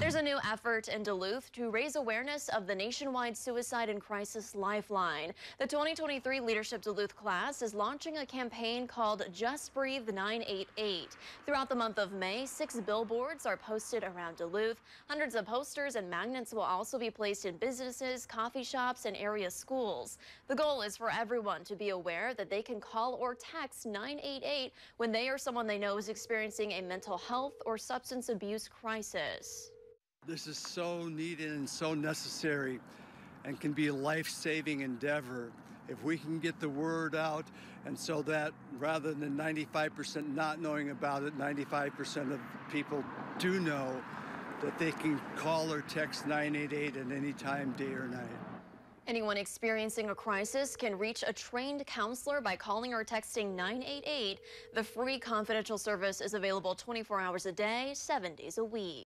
There's a new effort in Duluth to raise awareness of the nationwide suicide and crisis lifeline. The 2023 Leadership Duluth class is launching a campaign called Just Breathe 988. Throughout the month of May, 6 billboards are posted around Duluth. Hundreds of posters and magnets will also be placed in businesses, coffee shops, and area schools. The goal is for everyone to be aware that they can call or text 988 when they or someone they know is experiencing a mental health or substance abuse crisis. This is so needed and so necessary and can be a life-saving endeavor if we can get the word out, and so that rather than 95% not knowing about it, 95% of people do know that they can call or text 988 at any time, day or night. Anyone experiencing a crisis can reach a trained counselor by calling or texting 988. The free confidential service is available 24 hours a day, 7 days a week.